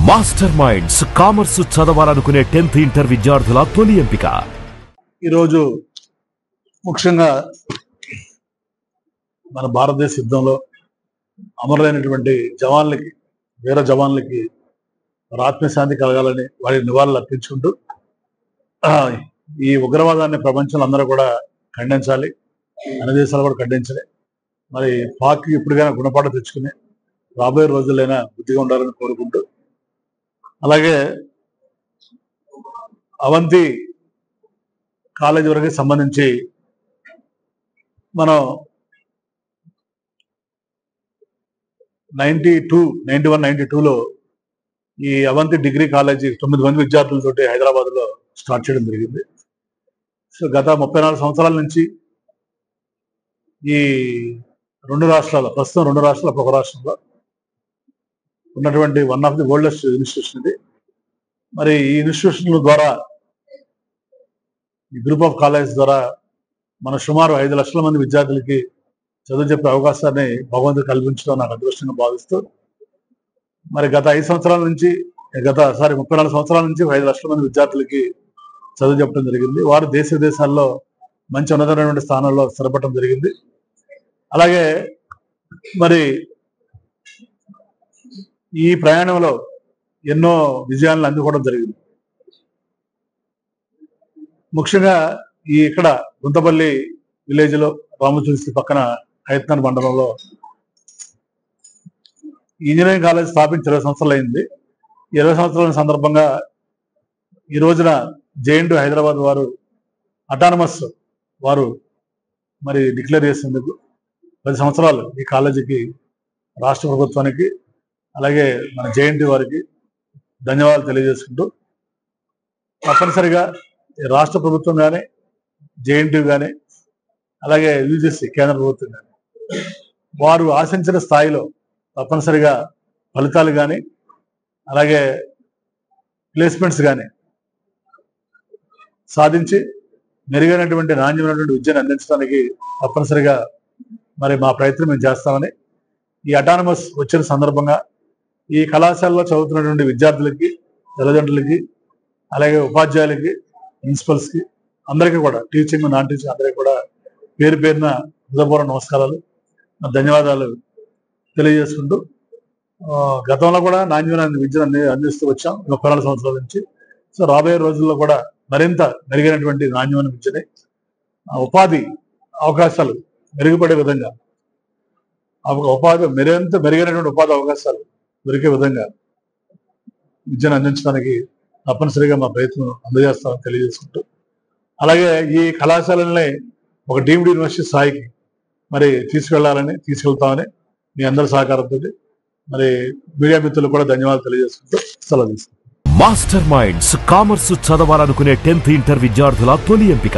Master minds commerce చదవాలనుకునే 10th inter విద్యార్థుల తొలి ఎంపిక. ఈరోజు ముఖ్యంగా మన భారతదేశ యుద్ధంలో అమరులైనటువంటి జవాన్లకి, వీర జవాన్లకి ఆత్మశాంతి కలగాలని వారి నివాళులు అర్పించుకుంటూ ఈ ఉగ్రవాదాన్ని ప్రపంచంలో అందరూ కూడా ఖండించాలి, అన్ని దేశాలు కూడా ఖండించాలి. మరి పాక్ ఇప్పటికైనా గుణపాఠం తెచ్చుకుని రాబోయే రోజులైనా బుద్ధిగా ఉండాలని కోరుకుంటూ, అలాగే అవంతి కాలేజీ వరకు సంబంధించి మనం 92లో ఈ అవంతి డిగ్రీ కాలేజీ 9 మంది విద్యార్థులతోటి హైదరాబాద్లో స్టార్ట్ చేయడం జరిగింది. సో గత 34 సంవత్సరాల నుంచి ఈ ప్రస్తుతం రెండు రాష్ట్రాల ఒక రాష్ట్రంలో ఉన్నటువంటి one of the oldest institution ఇది. మరి ఈ ఇన్స్టిట్యూషన్ ద్వారా, ఈ గ్రూప్ ఆఫ్ కాలేజ్ ద్వారా మన సుమారు 5 లక్షల మంది విద్యార్థులకి చదువు చెప్పే అవకాశాన్ని భగవంతుడు కల్పించడం నాకు అదృష్టంగా భావిస్తూ, మరి గత 34 సంవత్సరాల నుంచి 5 లక్షల మంది విద్యార్థులకి చదువు చెప్పడం జరిగింది. వారు దేశ విదేశాల్లో మంచి ఉన్నతమైనటువంటి స్థానంలో స్థిరపడటం జరిగింది. అలాగే మరి ఈ ప్రయాణంలో ఎన్నో విజయాలను అందుకోవడం జరిగింది. ముఖ్యంగా ఇక్కడ గుంతపల్లి విలేజ్లో రామతులసి పక్కన హైత్నార్ మండలంలో ఇంజనీరింగ్ కాలేజ్ స్థాపించి 20 సంవత్సరాలు అయింది. 20 సంవత్సరాల సందర్భంగా ఈ రోజున జేఎన్టీయూ హైదరాబాద్ వారు అటానమస్ వారు మరి డిక్లేర్ చేసేందుకు 10 సంవత్సరాలు ఈ కాలేజీకి, రాష్ట్ర ప్రభుత్వానికి, అలాగే మన జేఎన్టీయూ వారికి ధన్యవాదాలు తెలియజేసుకుంటూ, తప్పనిసరిగా రాష్ట్ర ప్రభుత్వం కానీ, జేఎన్టీయూ కానీ, అలాగే యూజీసీ కేంద్ర ప్రభుత్వం కానీ వారు ఆశించిన స్థాయిలో తప్పనిసరిగా ఫలితాలు కానీ, అలాగే ప్లేస్మెంట్స్ కానీ సాధించి మెరుగైనటువంటి నాణ్యమైనటువంటి విద్యను అందించడానికి తప్పనిసరిగా మరి మా ప్రయత్నం మేము చేస్తామని, ఈ అటానమస్ వచ్చిన సందర్భంగా ఈ కళాశాలలో చదువుతున్నటువంటి విద్యార్థులకి, తల్లిదండ్రులకి, అలాగే ఉపాధ్యాయులకి, ప్రిన్సిపల్స్కి, అందరికీ కూడా, టీచింగ్ నాన్ టీచింగ్ అందరికీ కూడా పేరు పేరున హృదయపూర్వక నమస్కారాలు, ధన్యవాదాలు తెలియజేసుకుంటూ, గతంలో కూడా నాణ్యమైన విద్యను అందిస్తూ వచ్చాం 34 సంవత్సరాల నుంచి. సో రాబోయే రోజుల్లో కూడా మరింత మెరుగైనటువంటి నాణ్యమైన విద్యని, ఉపాధి అవకాశాలు మెరుగుపడే విధంగా, మరింత మెరుగైనటువంటి ఉపాధి అవకాశాలు దొరికే విధంగా విద్యను అందించడానికి తప్పనిసరిగా మా ప్రయత్నం అందజేస్తామని తెలియజేసుకుంటూ, అలాగే ఈ కళాశాలని ఒక డీమ్డ్ యూనివర్సిటీ స్థాయికి మరి తీసుకెళ్తామని మీ అందరి సహకారంతో మరి మీడియా మిత్రులు కూడా ధన్యవాదాలు తెలియజేసుకుంటూ సెలవు తీసుకుంటాం. మాస్టర్ మైండ్స్ కామర్స్ చదవాలనుకునే 10th ఇంటర్ విద్యార్థుల తొలి ఎంపిక.